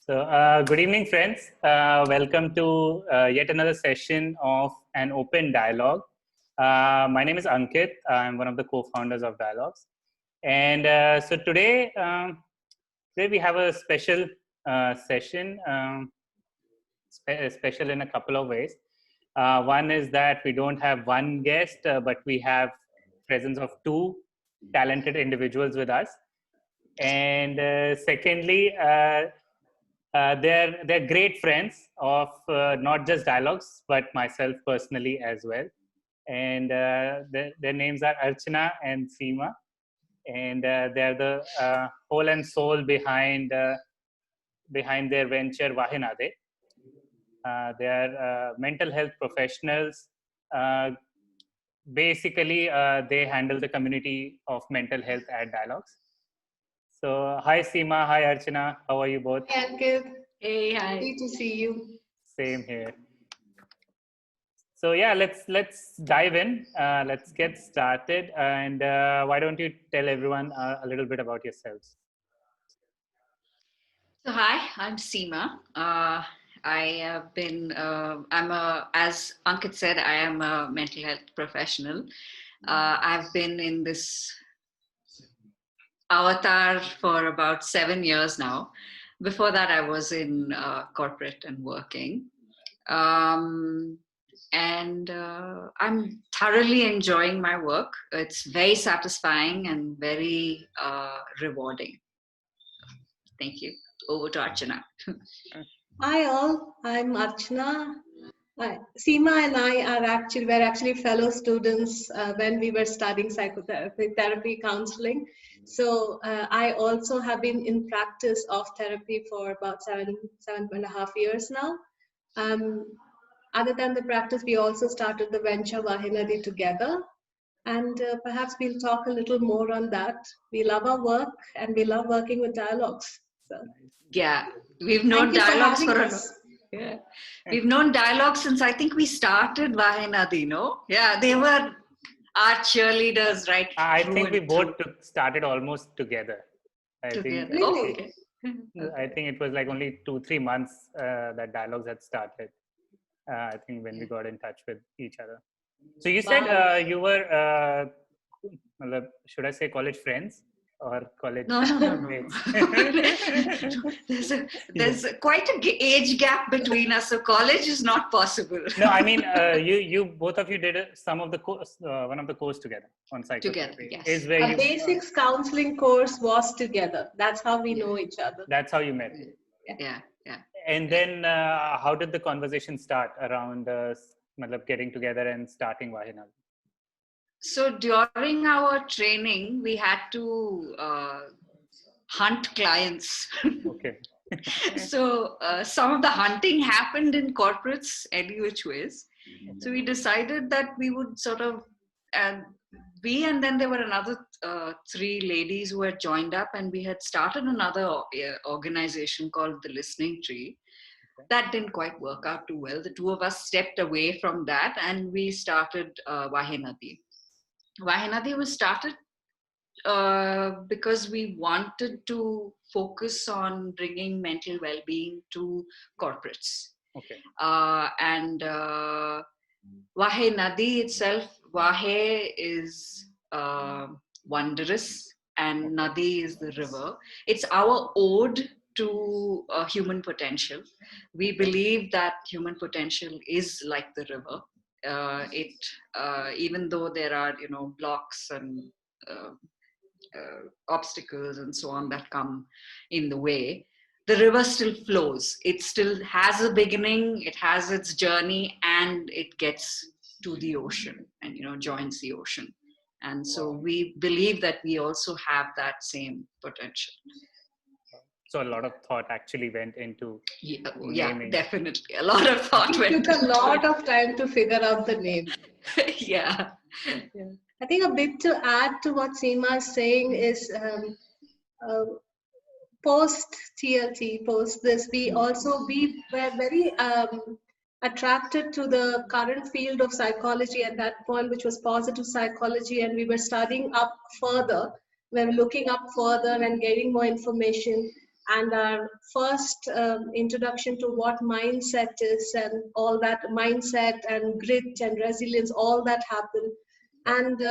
Good evening, friends. Welcome to yet another session of an open dialogue. My name is Ankit. I'm one of the co-founders of Dialogues. And so today we have a special session, special in a couple of ways. One is that we don't have one guest, but we have presence of two talented individuals with us. And secondly, they're great friends of not just Dialogues, but myself personally as well. And their names are Archana and Seema, and they're the whole and soul behind their venture Wahe Nadhi. They are mental health professionals. Basically, they handle the community of mental health at Dialogues. So, hi Seema, hi Archana, how are you both? Hey Ankit. Hey, hi. Happy to see you. Same here. So yeah, let's dive in. Let's get started. And why don't you tell everyone a little bit about yourselves? So hi, I'm Seema. I have been, as Ankit said, I am a mental health professional. I've been in this avatar for about 7 years now. Before that, I was in corporate and working. I'm thoroughly enjoying my work. It's very satisfying and very rewarding. Thank you. Over to Archana. Hi all, I'm Archana. Seema and I were actually fellow students when we were studying therapy counseling. So I also have been in practice of therapy for about seven and a half years now. Other than the practice, we also started the venture Wahe Nadhi together. And perhaps we'll talk a little more on that. We love our work and we love working with Dialogues. So. Yeah, we've known Dialogues we've known Dialogues since I think we started Wahe Nadhi, no? Yeah, they were our cheerleaders, right? I think we both started almost together. I think it was like only 2-3 months that Dialogues had started. I think when we got in touch with each other. So you said you were, should I say college friends or college mates? There's quite an age gap between us, so college is not possible. No, I mean, you both of you did some of the course, one of the course together on psychotherapy. Together, yes. Is where Our basics counseling course was together. That's how we know each other. That's how you met. Yeah. And then how did the conversation start around getting together and starting Wahe Nadhi? So during our training, we had to hunt clients. Okay. So some of the hunting happened in corporates any which ways. So we decided that we would sort of, and then there were another 3 ladies who had joined up, and we had started another organization called the Listening Tree. That didn't quite work out too well. The 2 of us stepped away from that and we started Wahe Nadhi. Wahe Nadhi was started because we wanted to focus on bringing mental well-being to corporates. Okay. Wahe Nadhi itself, Wahe is wondrous and Nadi is the river. It's our ode to human potential. We believe that human potential is like the river. Even though there are blocks and obstacles and so on that come in the way, the river still flows. It still has a beginning, it has its journey, and it gets to the ocean and joins the ocean. And so we believe that we also have that same potential. So a lot of thought actually went into naming. Definitely. A lot of thought went into it. It took a lot of time to figure out the name. Yeah. I think a bit to add to what Seema is saying is post TLT, post this, we were very attracted to the current field of psychology at that point, which was positive psychology, and we were studying up further. We were looking up further and getting more information. and our first introduction to what mindset is, and all that mindset and grit and resilience, all that happened. And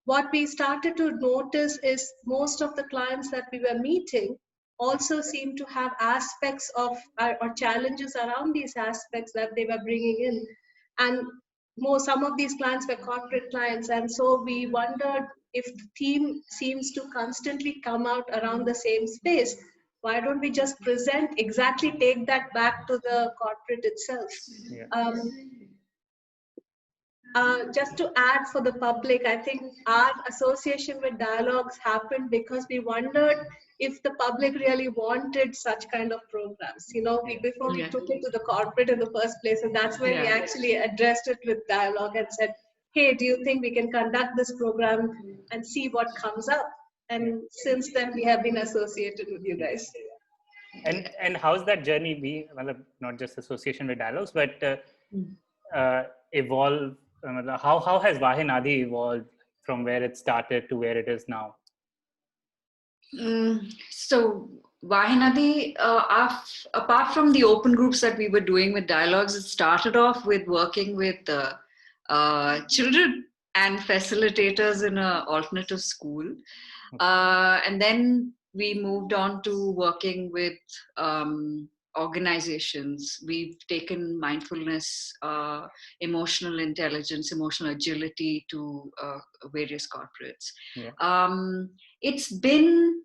what we started to notice is most of the clients that we were meeting also seem to have aspects of or challenges around these aspects that they were bringing in. And some of these clients were corporate clients, and so we wondered, if the theme seems to constantly come out around the same space, why don't we just present exactly, take that back to the corporate itself. Yeah. Just to add for the public, I think our association with Dialogues happened because we wondered if the public really wanted such kind of programs. Before we took it to the corporate in the first place, and that's why we actually addressed it with Dialogue and said, hey, do you think we can conduct this program and see what comes up? And since then, we have been associated with you guys. And how's that journey be? Well, not just association with Dialogues, but evolve. How has Wahe Nadhi evolved from where it started to where it is now? So Wahe Nadhi, apart from the open groups that we were doing with Dialogues, it started off with working with children and facilitators in an alternative school. And then we moved on to working with organizations. We've taken mindfulness, emotional intelligence, emotional agility to various corporates. It's been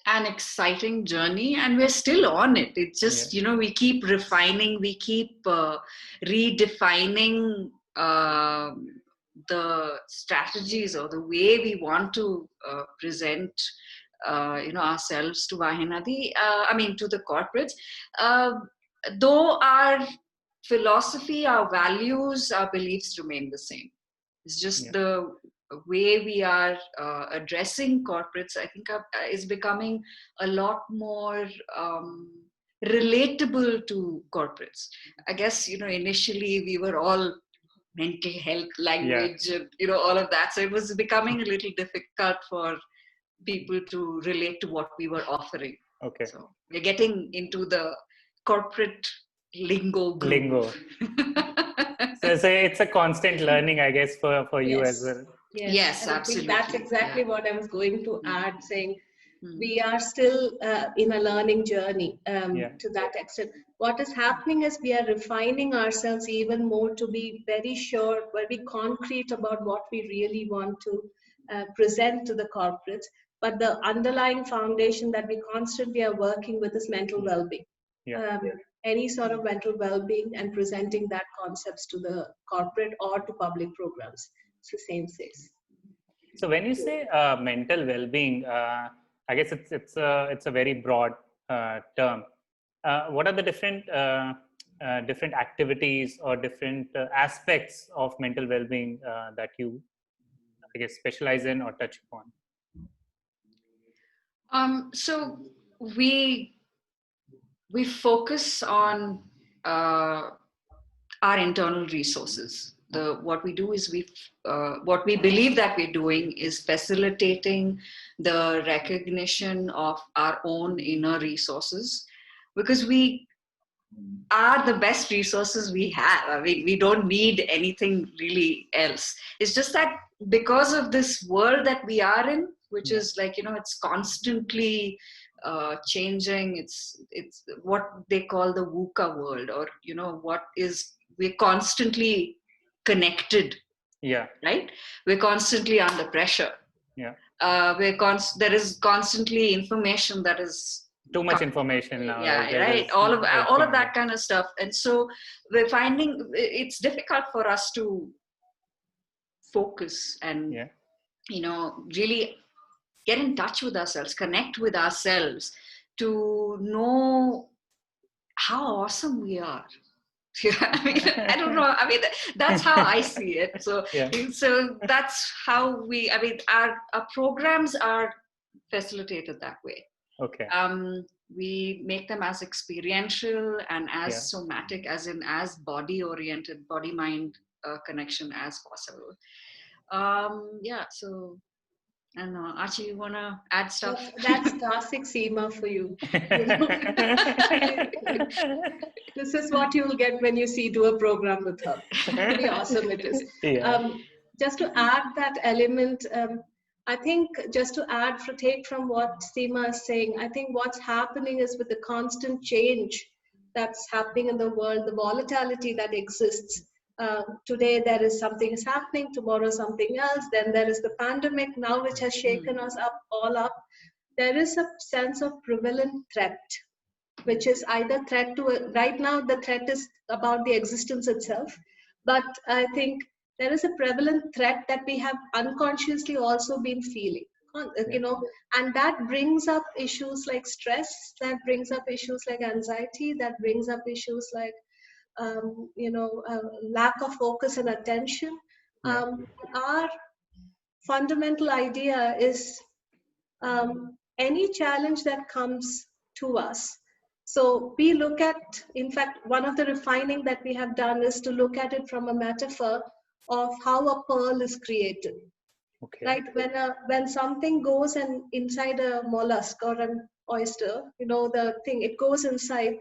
an exciting journey, and we're still on it. It's just, we keep refining, we keep redefining the strategies or the way we want to present ourselves to Wahe Nadhi, to the corporates. Though our philosophy, our values, our beliefs remain the same. It's just the way we are addressing corporates, I think, is becoming a lot more relatable to corporates. I guess, initially we were all mental health language, and, all of that. So it was becoming a little difficult for people to relate to what we were offering. Okay. So we're getting into the corporate lingo group. So it's a constant learning, I guess, for you as well. Yes, absolutely. That's exactly what I was going to add, saying we are still in a learning journey to that extent. What is happening is we are refining ourselves even more to be very sure, very concrete about what we really want to present to the corporates. But the underlying foundation that we constantly are working with is mental well-being. Any sort of mental well-being and presenting that concepts to the corporate or to public programs. It's the same things. So when you say mental well-being, I guess it's a very broad term. What are the different activities or different aspects of mental well-being that you, I guess, specialize in or touch upon? So we focus on our internal resources. What we do is what we believe that we're doing is facilitating the recognition of our own inner resources, because we are the best resources we have. I mean, we don't need anything really else. It's just that because of this world that we are in, which is like, it's constantly changing. It's what they call the VUCA world, or we're constantly connected. Right? We're constantly under pressure. There is constantly information that is too much information now. Right. All of that kind of stuff. And so we're finding it's difficult for us to focus and really get in touch with ourselves, connect with ourselves, to know how awesome we are. I don't know. I mean, that's how I see it. So, so that's how our programs are facilitated that way. Okay. We make them as experiential and as somatic, as in as body-oriented, body-mind connection as possible. So And Archie, you want to add stuff? That's classic Seema for you. You know? This is what you will get when you do a program with her. Pretty awesome it is. Yeah. Just to add that element, I think just to take from what Seema is saying, I think what's happening is with the constant change that's happening in the world, the volatility that exists. Today there is something is happening, tomorrow something else, then there is the pandemic now which has shaken us up all up. There is a sense of prevalent threat, which is either threat to, right now the threat is about the existence itself, but I think there is a prevalent threat that we have unconsciously also been feeling, you know, and that brings up issues like stress, that brings up issues like anxiety, that brings up issues like lack of focus and attention. Our fundamental idea is any challenge that comes to us. So we look at, in fact, one of the refining that we have done is to look at it from a metaphor of how a pearl is created. Okay. Right? When something goes and inside a mollusk or an oyster, you know, the thing, it goes inside,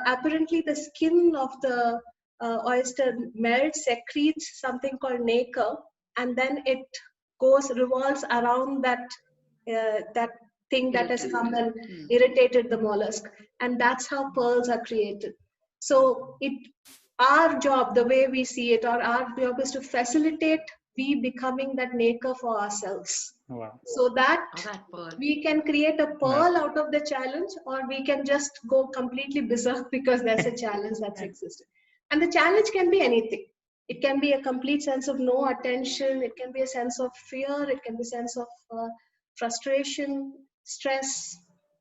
apparently the skin of the oyster melts, secretes something called nacre, and then it revolves around that thing that has come and irritated the mollusk, and that's how pearls are created. So our job, the way we see it, or our job is to facilitate we becoming that nacre for ourselves. Wow. So that pearl. We can create a pearl out of the challenge, or we can just go completely berserk because there's a challenge that's existed. And the challenge can be anything. It can be a complete sense of no attention. It can be a sense of fear. It can be a sense of frustration, stress.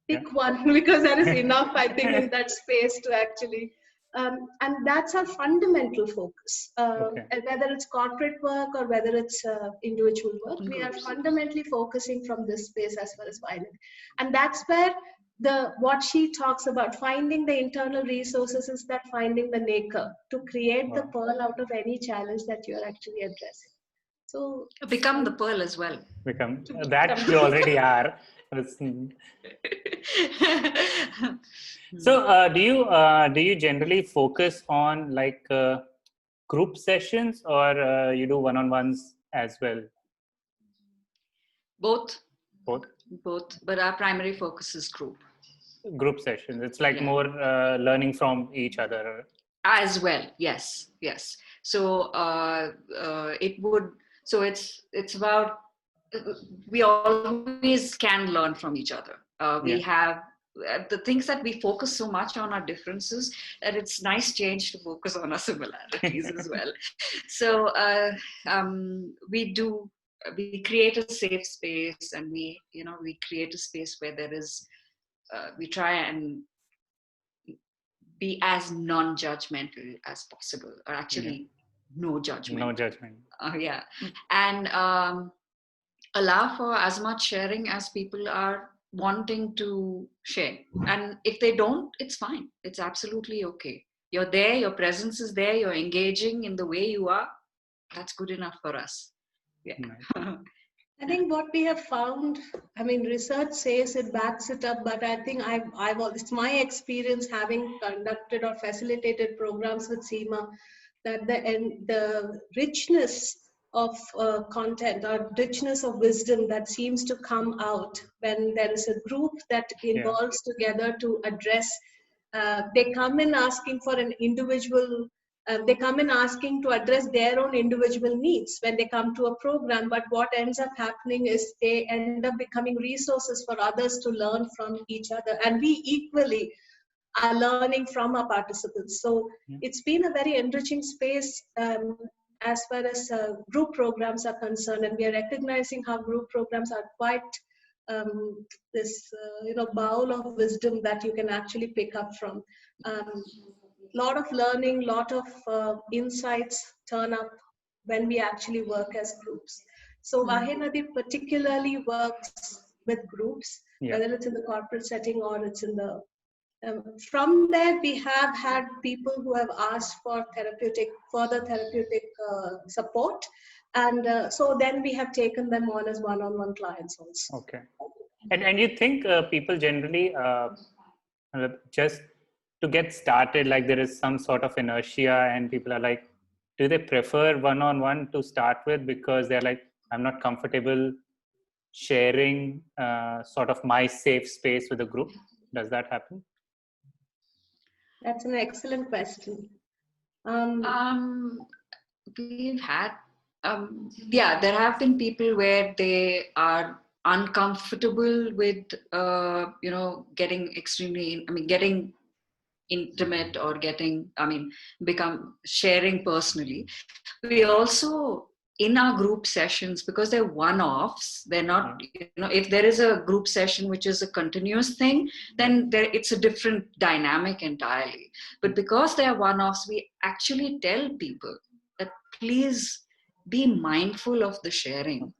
Pick one because there is enough, I think, in that space to actually. And that's our fundamental focus. And whether it's corporate work or whether it's individual work, we are fundamentally focusing from this space as far as finding. And that's where what she talks about, finding the internal resources, is that finding the nacre to create the pearl out of any challenge that you're actually addressing. So become the pearl as well. Become that you already are. So do you generally focus on like group sessions, or you do one-on-ones as well? Both, Both, but our primary focus is group sessions. It's like more learning from each other as well. Yes. So it's about, we always can learn from each other. We have the things that we focus so much on our differences that it's nice change to focus on our similarities as well. So we create a safe space, and we create a space where there is we try and be as non-judgmental as possible, or actually no judgment. And allow for as much sharing as people are wanting to share. And if they don't, it's fine. It's absolutely okay. You're there, your presence is there, you're engaging in the way you are. That's good enough for us. I think what we have found, I mean, research says it, backs it up, but I think it's my experience having conducted or facilitated programs with Seema, that the richness of content or richness of wisdom that seems to come out when there is a group that involves together to address, they come in asking for an individual, they come in asking to address their own individual needs when they come to a program, but what ends up happening is they end up becoming resources for others to learn from each other, and we equally are learning from our participants. So it's been a very enriching space as far as group programs are concerned, and we are recognizing how group programs are quite this bowl of wisdom that you can actually pick up from. Lot of learning, lot of insights turn up when we actually work as groups. So Wahe Nadhi particularly works with groups, whether it's in the corporate setting or it's in the From there, we have had people who have asked for further therapeutic support. And so then we have taken them on as one-on-one clients also. Okay. And you think people generally just to get started, like there is some sort of inertia and people are like, do they prefer one-on-one to start with because they're like, I'm not comfortable sharing sort of my safe space with a group? Does that happen? That's an excellent question. We've had, there have been people where they are uncomfortable with, getting intimate or become sharing personally. We also, in our group sessions, because they're one-offs, they're not, if there is a group session which is a continuous thing, then it's a different dynamic entirely. But because they are one-offs, we actually tell people that please be mindful of the sharing,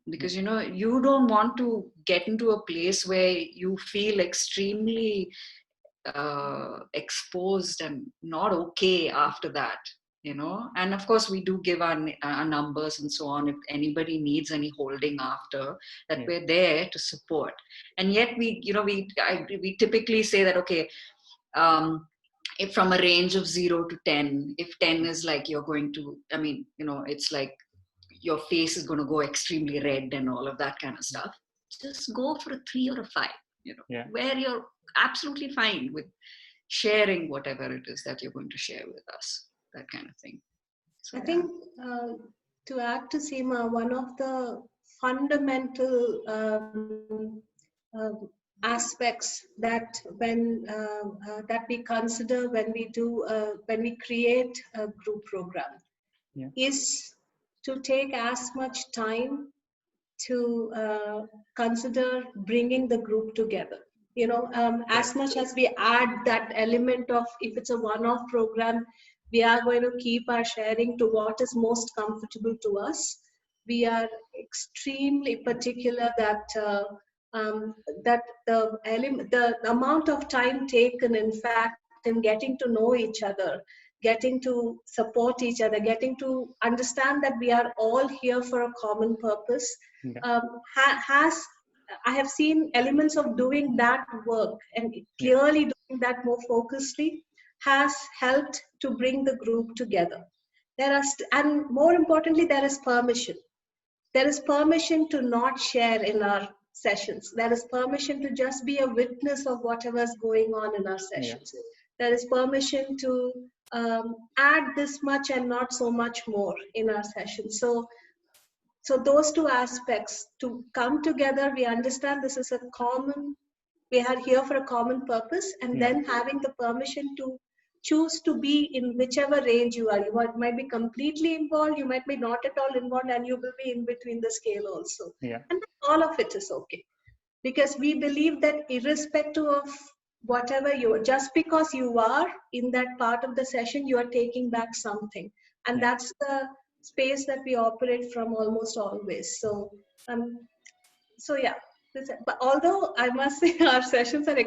because you don't want to get into a place where you feel extremely exposed and not okay after that, and of course we do give our numbers and so on if anybody needs any holding after that. We're there to support. And yet we typically say that, okay, if from a range of 0 to 10, if 10 is like you're going to, it's like your face is going to go extremely red and all of that kind of stuff, just go for a 3 or a 5, where you're absolutely fine with sharing whatever it is that you're going to share with us, that kind of thing. So, I think to add to Seema, one of the fundamental aspects that that we consider when we create a group program is to take as much time to consider bringing the group together. As much as we add that element of, if it's a one-off program, we are going to keep our sharing to what is most comfortable to us. We are extremely particular that that the amount of time taken, in fact, in getting to know each other, getting to support each other, getting to understand that we are all here for a common purpose, I have seen elements of doing that work and clearly doing that more focusedly has helped to bring the group together. And more importantly, there is permission. There is permission to not share in our sessions. There is permission to just be a witness of whatever is going on in our sessions. There is permission to add this much and not so much more in our sessions. So those two aspects, to come together, we understand this is we are here for a common purpose, and then having the permission to choose to be in whichever range you are. You might be completely involved, you might be not at all involved, and you will be in between the scale also. And all of it is okay. Because we believe that irrespective of whatever you are, just because you are in that part of the session, you are taking back something. And that's the space that we operate from almost always. So yeah. But although I must say our sessions are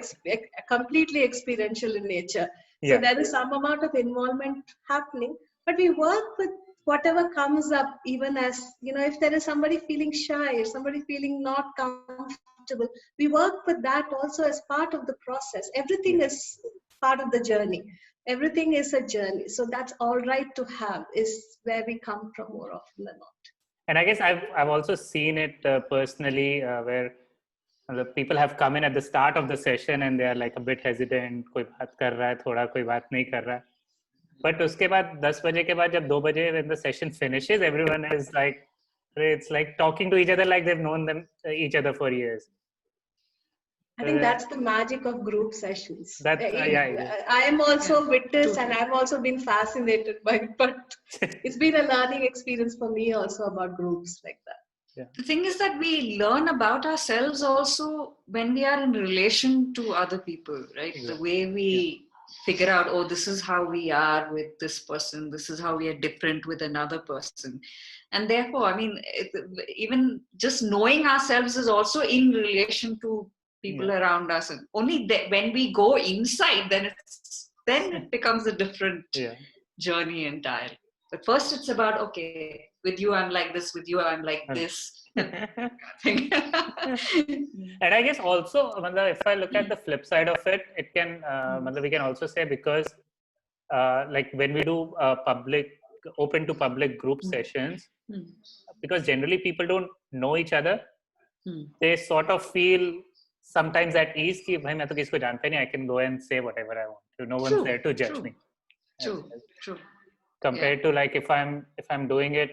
completely experiential in nature. So there is some amount of involvement happening, but we work with whatever comes up, even as, if there is somebody feeling shy or somebody feeling not comfortable, we work with that also as part of the process. Everything is part of the journey. Everything is a journey. So that's all right to have, is where we come from more often than not. And I guess I've also seen it personally where the people have come in at the start of the session and they are like a bit hesitant, koi baat kar raha hai, thoda koi baat nahi kar raha. But uske baad 10 baje ke baad jab 2 baje when the session finishes, everyone is like, it's like talking to each other like they've known each other for years. I think that's the magic of group sessions. I am also witness, and I've also been fascinated by it, but it's been a learning experience for me also about groups like that. The thing is that we learn about ourselves also when we are in relation to other people, right? The way we figure out, oh, this is how we are with this person, this is how we are different with another person. And therefore, even just knowing ourselves is also in relation to people around us, and only when we go inside, then it becomes a different journey entirely. But first, it's about, okay, with you I'm like this, with you I'm like this. And I guess also, if I look at the flip side of it, it can, we can also say, because like when we do open to public group sessions, because generally people don't know each other, they sort of feel sometimes at ease कि भाई मैं तो किसी को जानता नहीं, I can go and say whatever I want to. No one's there to judge me. True. Compared to like if I'm doing it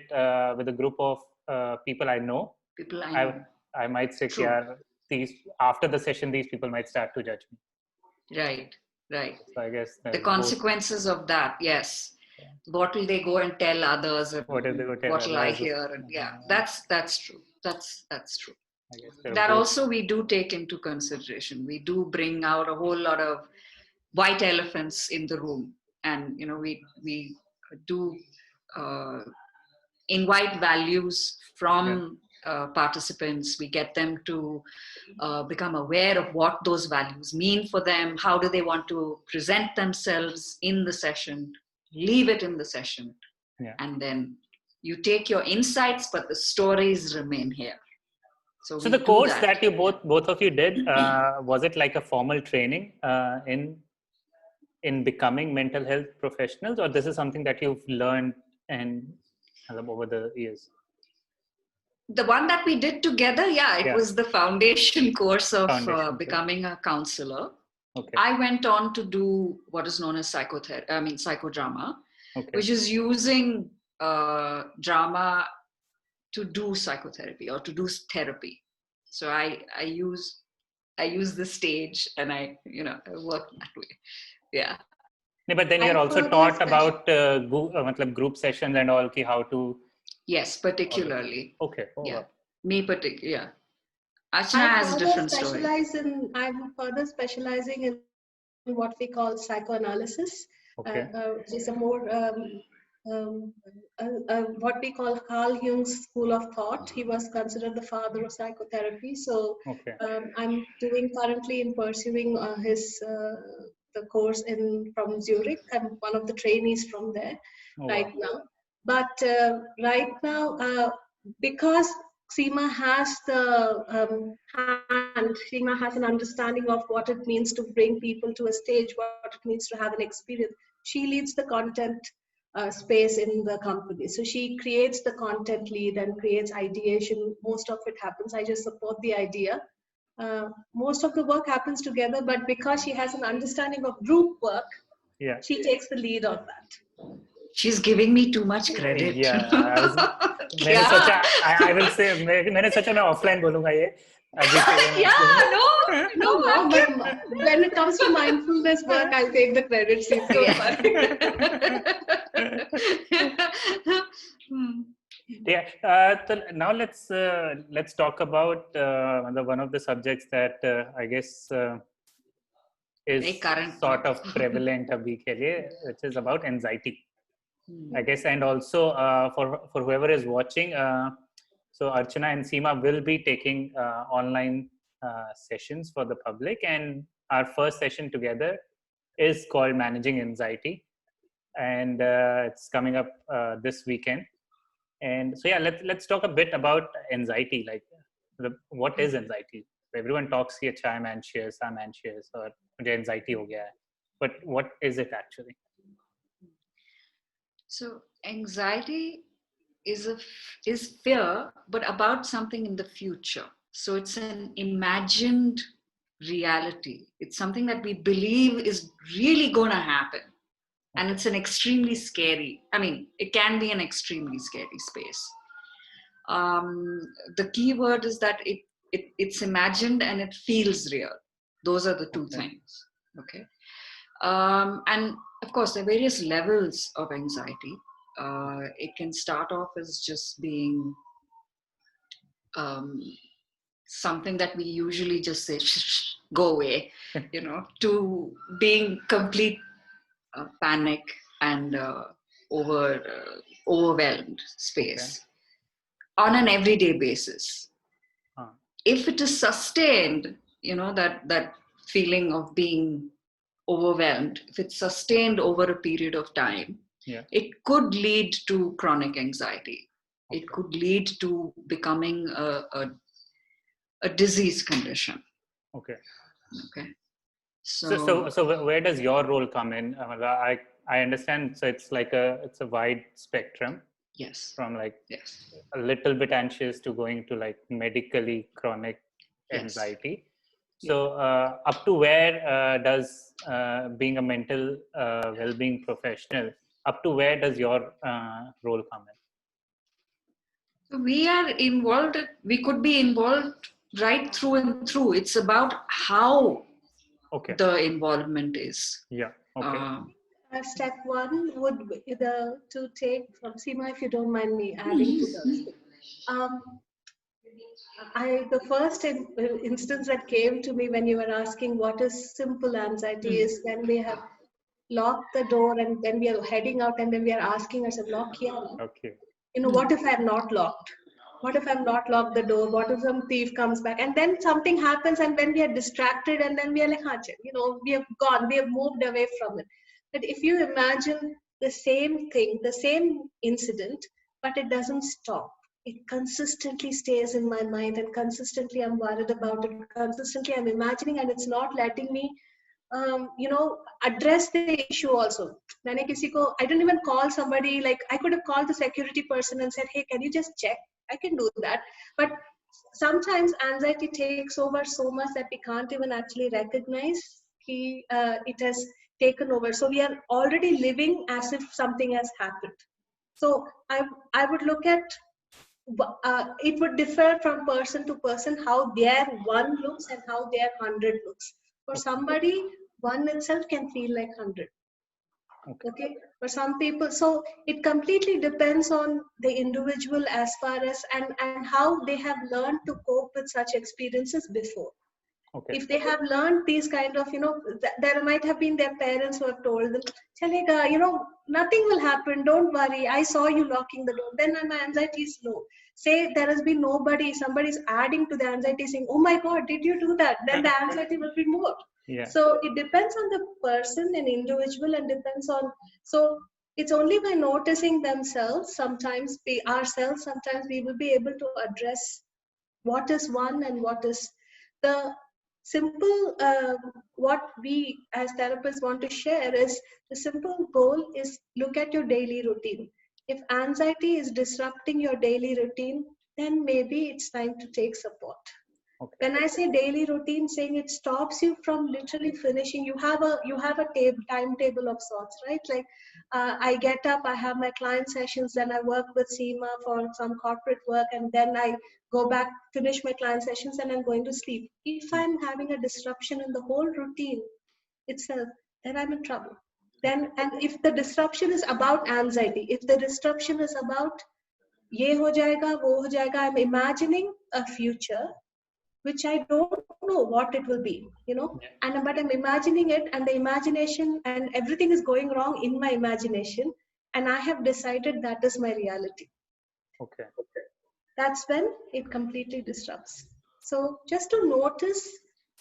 with a group of people I know, I might say, after the session, these people might start to judge me. Right. So I guess the consequences of that, yes. What will they go and tell others? And what will I hear? And that's true. That's true. That also we do take into consideration. We do bring out a whole lot of white elephants in the room, and we do invite values from participants. We get them to become aware of what those values mean for them. How do they want to present themselves in the session? Leave it in the session, and then you take your insights, but the stories remain here. So the course that you both of you did, was it like a formal training in becoming mental health professionals, or this is something that you've learned and over the years? The one that we did together, it was the foundation course of becoming a counselor. Okay. I went on to do what is known as psychodrama, which is using drama to do psychotherapy or to do therapy. So I use the stage, and I work that way. Yeah. But then you're also taught about group sessions and all, how to. Yes, particularly. Okay. Me particularly. Yeah. Archana has a different story. I'm further specializing in what we call psychoanalysis, which is a more what we call Carl Jung's school of thought. He was considered the father of psychotherapy. So I'm currently pursuing the course from Zurich. I'm one of the trainees from there right now. But right now, because Seema has Seema has an understanding of what it means to bring people to a stage, what it means to have an experience. She leads the content space in the company. So she creates the content lead and creates ideation. Most of it happens. I just support the idea. Most of the work happens together, but because she has an understanding of group work, she takes the lead on that. She's giving me too much credit. Yeah, I will say, मैंने सोचा मैं offline बोलूँगा ये. No, but when it comes to mindfulness work, I'll take the credit. So now let's talk about one of the subjects that I guess is sort of prevalent abhi ke liye, which is about anxiety. I guess, and also for whoever is watching, so Archana and Seema will be taking online sessions for the public, and our first session together is called Managing Anxiety, and it's coming up this weekend. And so let's talk a bit about anxiety. Like, what is anxiety? Everyone talks here, I'm anxious, or anxiety ho gaya hai. But what is it actually? So anxiety is fear, but about something in the future. So it's an imagined reality. It's something that we believe is really going to happen. And it's an extremely scary, it can be an extremely scary space. The key word is that it's imagined and it feels real. Those are the two things. Okay. And of course, there are various levels of anxiety. It can start off as just being something that we usually just say, go away, to being complete panic and overwhelmed space on an everyday basis. If it is sustained, that feeling of being overwhelmed, if it's sustained over a period of time, it could lead to chronic anxiety. It could lead to becoming a disease condition. Okay. So So where does your role come in? I understand. So it's like it's a wide spectrum. Yes. From like yes. a little bit anxious to going to like medically chronic anxiety. So up to where does being a mental well-being professional, up to where does your role come in? So we are involved. We could be involved right through and through. It's about how the involvement is. Yeah. Okay. Step one would be to take from Seema, if you don't mind me adding to this. The first instance that came to me when you were asking what is simple anxiety is when we have locked the door and then we are heading out and then we are asking ourselves, lock here. Okay. What if I'm not locked? What if I'm not locked the door? What if some thief comes back? And then something happens and when we are distracted and then we are like, we have gone, we have moved away from it. But if you imagine the same thing, the same incident, but it doesn't stop. It consistently stays in my mind and consistently I'm worried about it. Consistently I'm imagining and it's not letting me, address the issue also. I didn't even call somebody, like I could have called the security person and said, hey, can you just check? I can do that. But sometimes anxiety takes over so much that we can't even actually recognize it has taken over. So we are already living as if something has happened. So I would look at, it would differ from person to person how their one looks and how their 100 looks. For somebody, one itself can feel like 100. Okay. For some people, so it completely depends on the individual as far as and how they have learned to cope with such experiences before. If they have learned these kind of, there might have been their parents who have told them, Chalega, nothing will happen, don't worry, I saw you locking the door. Then my anxiety is low. Say there has been nobody, somebody's adding to the anxiety saying, oh my God, did you do that? Then the anxiety will be more. Yeah. So it depends on the person and individual and depends on, so it's only by noticing themselves, sometimes sometimes we will be able to address what is one and what is the simple, what we as therapists want to share is the simple goal is look at your daily routine. If anxiety is disrupting your daily routine, then maybe it's time to take support. When I say daily routine, saying it stops you from literally finishing. You have a timetable of sorts, right? Like I get up, I have my client sessions, then I work with Seema for some corporate work, and then I go back, finish my client sessions, and I'm going to sleep. If I'm having a disruption in the whole routine itself, then I'm in trouble. And if the disruption is about anxiety, if the disruption is about ye ho jayega, wo ho jayega, I'm imagining a future which I don't know what it will be, and but I'm imagining it, and the imagination and everything is going wrong in my imagination, and I have decided that is my reality. Okay. That's when it completely disrupts. So just to notice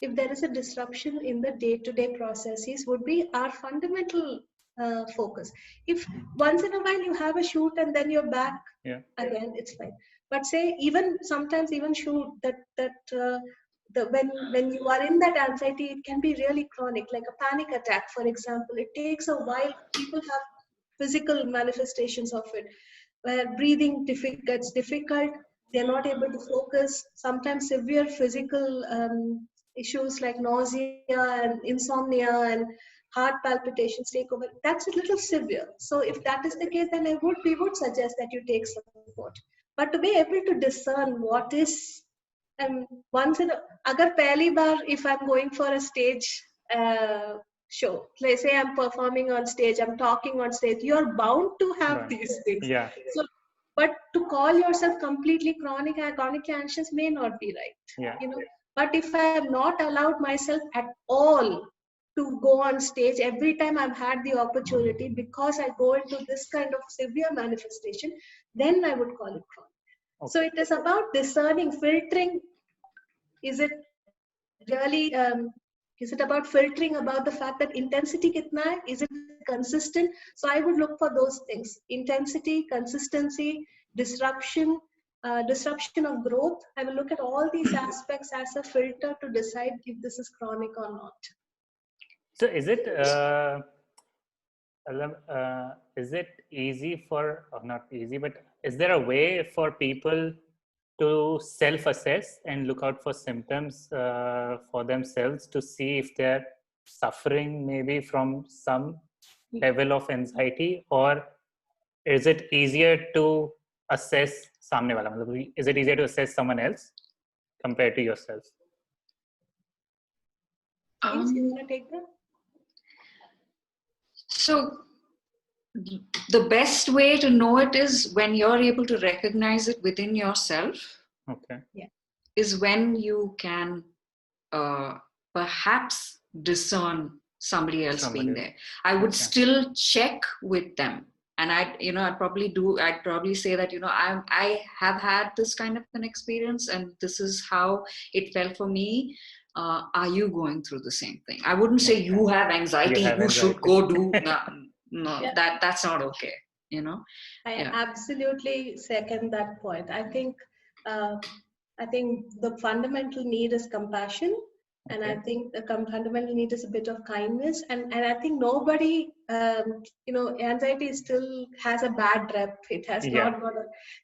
if there is a disruption in the day-to-day processes would be our fundamental focus. If once in a while you have a shoot and then you're back again, it's fine. But say sometimes even shoot when you are in that anxiety, it can be really chronic, like a panic attack, for example. It takes a while. People have physical manifestations of it, where breathing gets difficult. They're not able to focus. Sometimes severe physical issues like nausea and insomnia and heart palpitations take over. That's a little severe. So if that is the case, then we would suggest that you take support. But to be able to discern what is, and agar pehli bar, if I'm going for a stage show, let's say I'm performing on stage, I'm talking on stage, you're bound to have these things. Yeah. So, but to call yourself completely chronically anxious may not be right. Yeah. But if I have not allowed myself at all to go on stage every time I've had the opportunity because I go into this kind of severe manifestation, then I would call it chronic. So it is about discerning, filtering. Is it really, is it about filtering about the fact that intensity kitna hai? Is it consistent? So I would look for those things: intensity, consistency, disruption, disruption of growth. I will look at all these aspects as a filter to decide if this is chronic or not. So is it easy for, or not easy, but is there a way for people to self-assess and look out for symptoms for themselves to see if they're suffering maybe from some level of anxiety, or is it easier to assess सामने वाला, मतलब is it easier to assess someone else compared to yourself? Please, you want to take that? So the best way to know it is when you're able to recognize it within yourself. Okay. Yeah. Is when you can perhaps discern somebody else being there. I would still check with them, and I'd probably say that, I have had this kind of an experience, and this is how it felt for me. Are you going through the same thing? I wouldn't say you have anxiety, you should go do no, yeah. That's not okay. I absolutely second that point. I think the fundamental need is compassion, and I think the fundamental need is a bit of kindness, and I think nobody, anxiety still has a bad rep. It has not got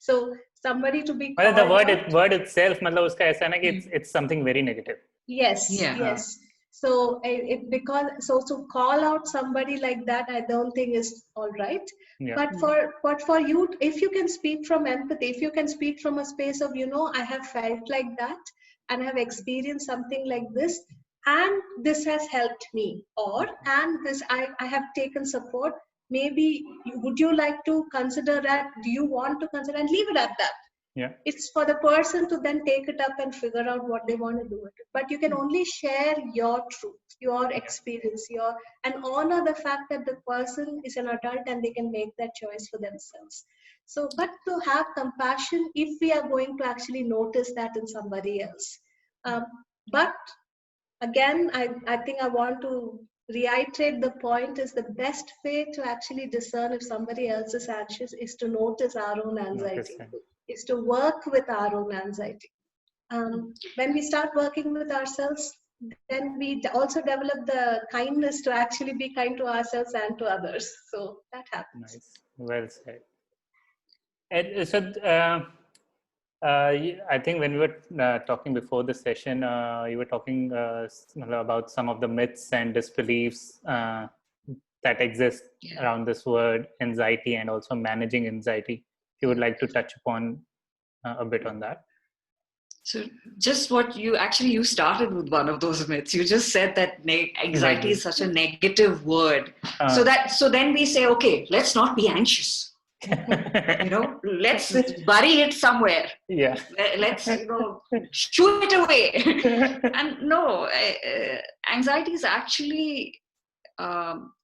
so somebody to be called the word itself, मतलब उसका ऐसा है ना कि it's something very negative. Yes, yes. So so call out somebody like that, I don't think is all right. Yeah. But for you, if you can speak from empathy, if you can speak from a space of, I have felt like that and have experienced something like this, and this has helped me, and this I have taken support. Maybe would you like to consider that? Do you want to consider, and leave it at that? Yeah. It's for the person to then take it up and figure out what they want to do with it. But you can only share your truth, your experience, and honor the fact that the person is an adult and they can make that choice for themselves. So, but to have compassion if we are going to actually notice that in somebody else. But again, I think I want to reiterate the point is the best way to actually discern if somebody else is anxious is to notice our own anxiety. Is to work with our own anxiety. When we start working with ourselves, then we also develop the kindness to actually be kind to ourselves and to others. So that happens. Nice. Well said. And so I think when we were talking before the session, you were talking about some of the myths and disbeliefs that exist around this word anxiety, and also managing anxiety. If you would like to touch upon a bit on that. So just what you started with one of those myths. You just said that anxiety is such a negative word. So then we say, okay, let's not be anxious. Let's bury it somewhere. Yeah. Let's shoo it away. And no, anxiety is actually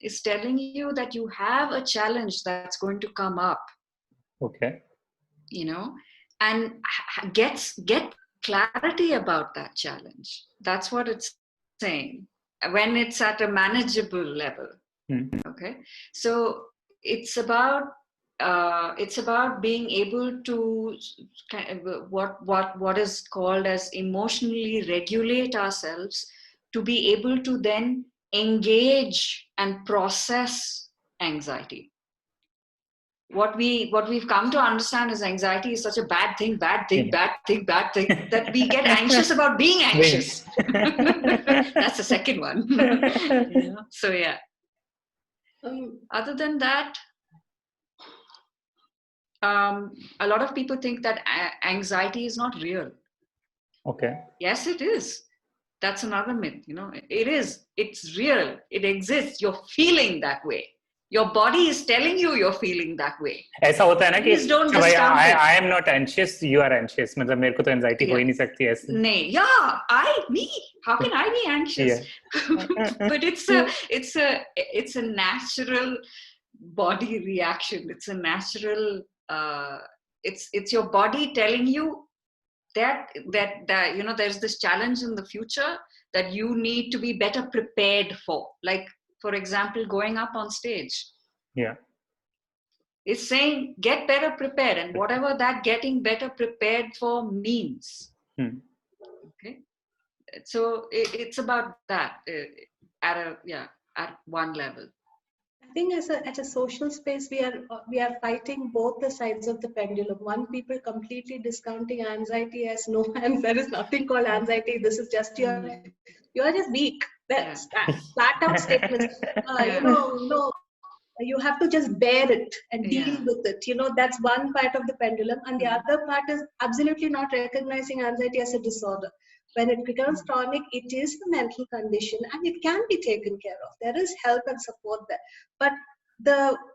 is telling you that you have a challenge that's going to come up. Okay. And get clarity about that challenge. That's what it's saying. When it's at a manageable level. Okay. So it's about being able to what is called as emotionally regulate ourselves, to be able to then engage and process anxiety. What we've come to understand is anxiety is such a bad thing, that we get anxious about being anxious. That's the second one. So yeah. Other than that, a lot of people think that anxiety is not real. Okay. Yes, it is. That's another myth. It is. It's real. It exists. You're feeling that way. Your body is telling you you're feeling that way. ऐसा होता है ना Please don't discount it. I am not anxious, you are anxious. मतलब मेरे को तो anxiety हो ही नहीं सकती ऐसे. नहीं, me. How can I be anxious? But it's a natural body reaction. It's a natural. It's your body telling you that there's this challenge in the future that you need to be better prepared for. Like, for example, going up on stage. Yeah. It's saying get better prepared, and whatever that getting better prepared for means. Okay, so it's about that at one level. I think as a social space, we are fighting both the sides of the pendulum. One, people completely discounting anxiety as no, and there is nothing called anxiety. This is just you are just weak. That's flat out statements. You have to just bear it and deal with it. That's one part of the pendulum, and the other part is absolutely not recognizing anxiety as a disorder. When it becomes chronic, it is a mental condition and it can be taken care of. There is help and support there. But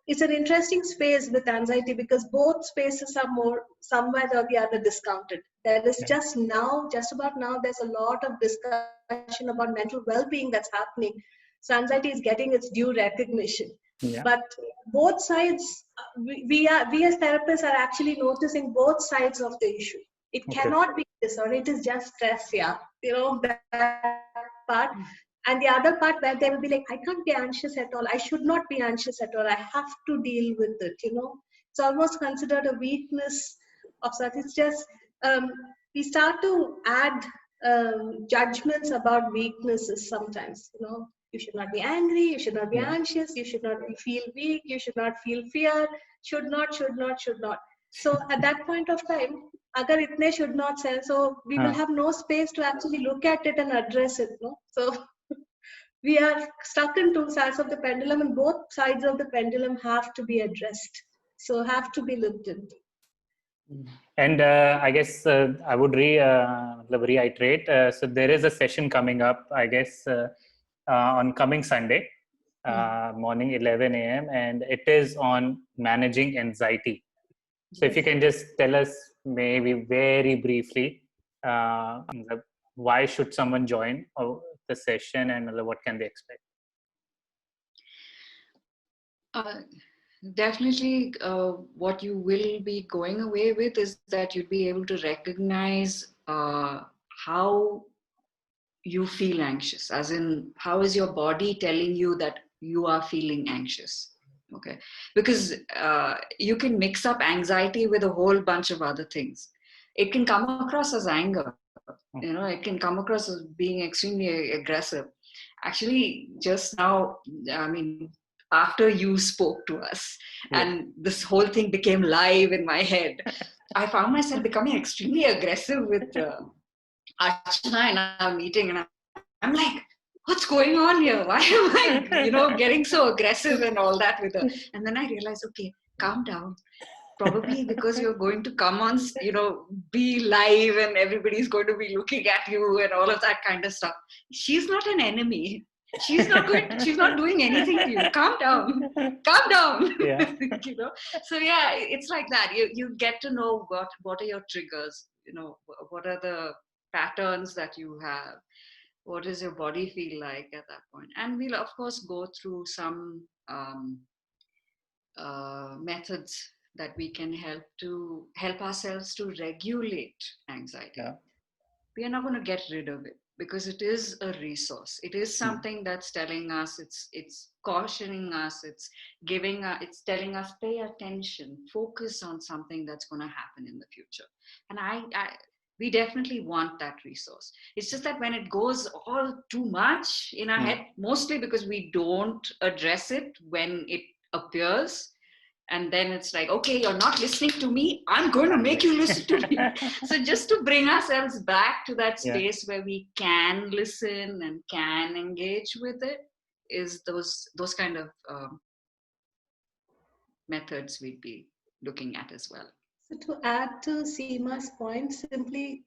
it's an interesting space with anxiety because both spaces are more somewhere or the other discounted. There is just about now, there's a lot of discussion about mental well-being that's happening. So anxiety is getting its due recognition. Yeah. But both sides, we as therapists are actually noticing both sides of the issue. It cannot be disorder, it is just stress, that part. And the other part where they will be like, I can't be anxious at all, I should not be anxious at all, I have to deal with it, It's almost considered a weakness of such. It's just, we start to add judgments about weaknesses sometimes, You should not be angry, you should not be anxious, you should not feel weak, you should not feel fear, should not. So at that point of time, agar itne should not say, so we will have no space to actually look at it and address it. No? So we are stuck in two sides of the pendulum, and both sides of the pendulum have to be addressed. So have to be looked into. And I guess I would reiterate. So there is a session coming up, I guess, on coming Sunday, morning 11 a.m. and it is on managing anxiety. So if you can just tell us maybe very briefly, why should someone join the session and what can they expect? Definitely, what you will be going away with is that you'd be able to recognize how you feel anxious, as in how is your body telling you that you are feeling anxious. Okay, because you can mix up anxiety with a whole bunch of other things. It can come across as anger, it can come across as being extremely aggressive. Actually, just now, I mean, after you spoke to us and this whole thing became live in my head, I found myself becoming extremely aggressive with Archana in our meeting, and I'm like, what's going on here? Why am I, getting so aggressive and all that with her? And then I realized, okay, calm down. Probably because you're going to come on, be live and everybody's going to be looking at you and all of that kind of stuff. She's not an enemy. She's not doing anything to you. Calm down. Yeah. So yeah, it's like that. You get to know what are your triggers, what are the patterns that you have, what does your body feel like at that point. And we'll of course go through some methods that we can help ourselves to regulate anxiety. Yeah. We are not going to get rid of it because it is a resource. It is something that's telling us, it's cautioning us, it's telling us, pay attention, focus on something that's going to happen in the future. And we definitely want that resource. It's just that when it goes all too much in our head, mostly because we don't address it when it appears, and then it's like, okay, you're not listening to me, I'm going to make you listen to me. So just to bring ourselves back to that space where we can listen and can engage with it is those kind of methods we'd be looking at as well. So to add to Seema's point, simply,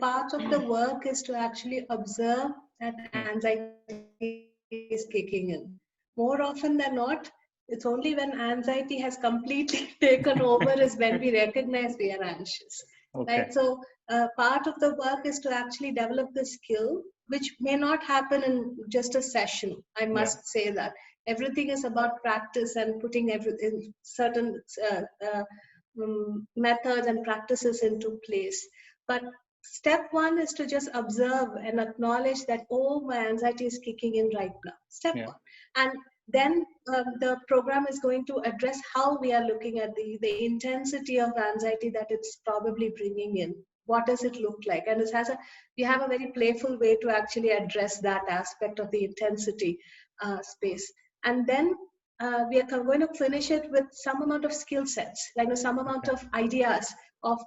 part of the work is to actually observe that anxiety is kicking in. More often than not, it's only when anxiety has completely taken over is when we recognize we are anxious. Okay. Right? So part of the work is to actually develop the skill, which may not happen in just a session. I must say that. Everything is about practice and putting certain methods and practices into place. But step one is to just observe and acknowledge that, oh, my anxiety is kicking in right now. Step one. And then the program is going to address how we are looking at the intensity of anxiety that it's probably bringing in. What does it look like? And we have a very playful way to actually address that aspect of the intensity space. And then we are going to finish it with some amount of skill sets, like some amount of ideas of,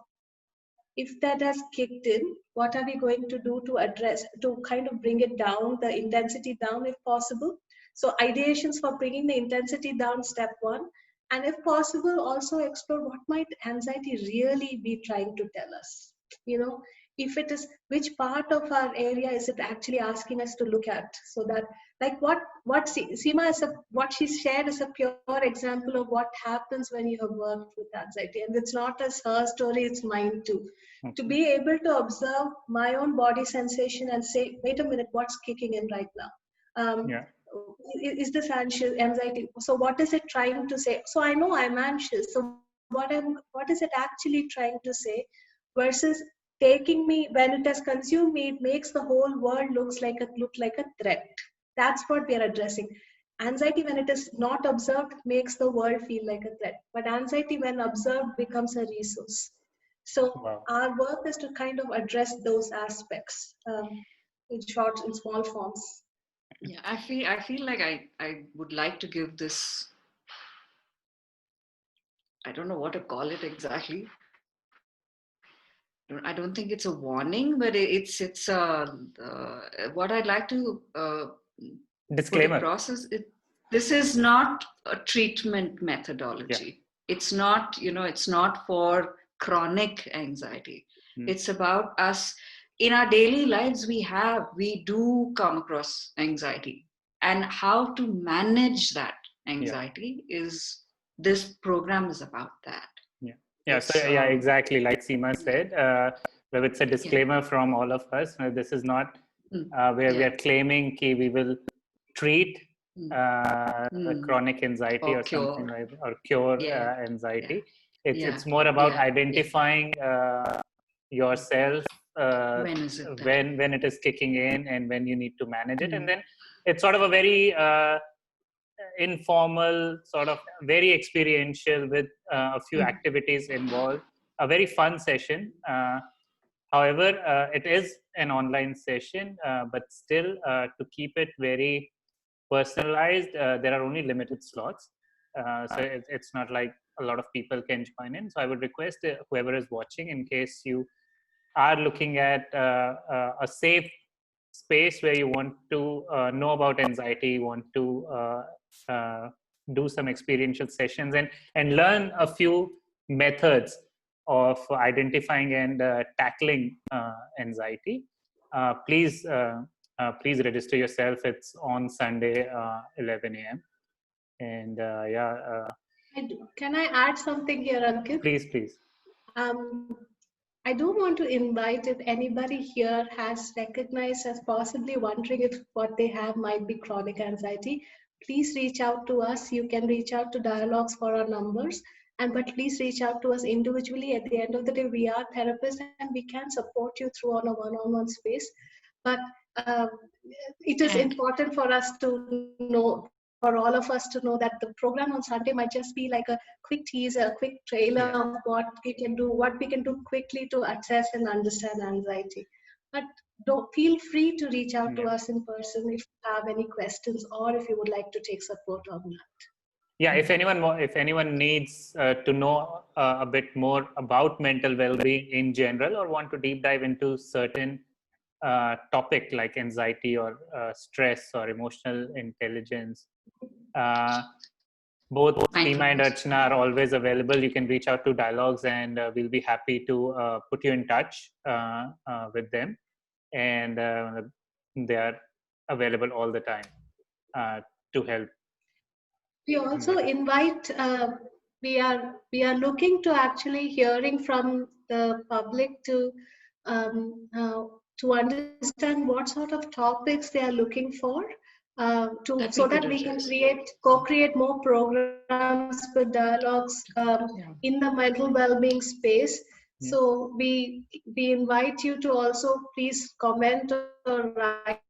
if that has kicked in, what are we going to do to address, to kind of bring it down, the intensity down if possible. So ideations for bringing the intensity down, step one. And if possible, also explore what might anxiety really be trying to tell us. If it is, which part of our area is it actually asking us to look at, so that, like what Seema what she shared is a pure example of what happens when you have worked with anxiety, and it's not as her story, it's mine too. To be able to observe my own body sensation and say, wait a minute, what's kicking in right now? Is this anxiety? So what is it trying to say? So I know I'm anxious. So what is it actually trying to say? Versus taking me, when it has consumed me, it makes the whole world look like a threat. That's what we are addressing. Anxiety, when it is not observed, makes the world feel like a threat. But anxiety, when observed, becomes a resource. So our work is to kind of address those aspects in short, in small forms. Yeah, I feel like I would like to give this, I don't know what to call it exactly. I don't think it's a warning, but it's what I'd like to disclaimer. Process it. This is not a treatment methodology. It's not, it's not for chronic anxiety. It's about us in our daily lives. We do come across anxiety, and how to manage that anxiety is, this program is about that. So exactly like Seema said, it's a disclaimer from all of us. This is not where we are claiming that we will treat chronic anxiety or something like, or cure anxiety. It's more about identifying yourself when it is kicking in and when you need to manage it, and then it's sort of a very informal, sort of very experiential, with a few activities involved, a very fun session. However, it is an online session, but still to keep it very personalized, there are only limited slots. So it's not like a lot of people can join in. So I would request whoever is watching, in case you are looking at a safe space where you want to know about anxiety, you want to do some experiential sessions and learn a few methods of identifying and tackling anxiety, please register yourself. It's on Sunday, 11 a.m. And Can I add something here, Ankit? Please. I do want to invite, if anybody here has recognized as possibly wondering if what they have might be chronic anxiety, please reach out to us. You can reach out to Dialogues for our numbers, but please reach out to us individually. At the end of the day, we are therapists and we can support you through on a one-on-one space. But it is important for us to know, for all of us to know, that the program on Sunday might just be like a quick teaser, a quick trailer of what we can do quickly to assess and understand anxiety. But don't feel free to reach out to us in person if you have any questions, or if you would like to take support on that. If anyone needs to know a bit more about mental well-being in general, or want to deep dive into certain topic like anxiety or stress or emotional intelligence, both Seema and Archana are always available. You can reach out to Dialogues, and we'll be happy to put you in touch with them, and they are available all the time to help. We also invite, we are looking to actually hearing from the public to understand what sort of topics they are looking for, so that we can co-create more programs with Dialogues in the mental well-being space. So we invite you to also please comment or write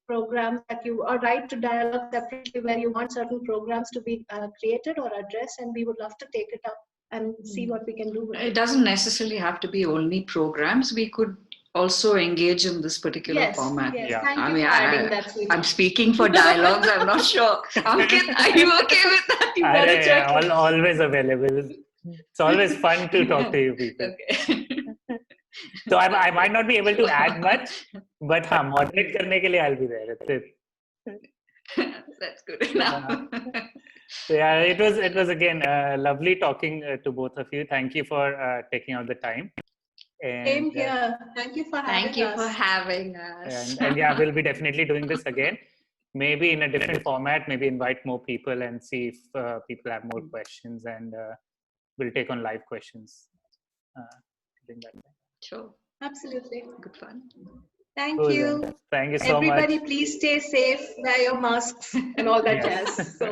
programs that you, or write to Dialogue separately where you want certain programs to be created or addressed, and we would love to take it up and see what we can do with It it. doesn't necessarily have to be only programs. We could also engage in this particular Yes, format. yes. Yeah. Thank I you mean, for adding that, Seema. I'm speaking for Dialogues. I'm not sure. Ankit, are you okay with that? You better Arey, check it. always available. It's always fun to talk to you people. Okay. So I might not be able to add much, but moderate करने के लिए I'll be there. That's it. That's good enough. So yeah, it was again lovely talking to both of you. Thank you for taking out the time. And, Same here. Thank you for having Thank you us. for having us. and yeah, we'll be definitely doing this again. Maybe in a different format. Maybe invite more people and see if people have more questions, and we'll take on live questions. During that time. Sure. Absolutely. Good fun. Thank Cool, you. then. Thank you so Everybody, much. please stay safe, wear your masks and all that Yes. jazz. So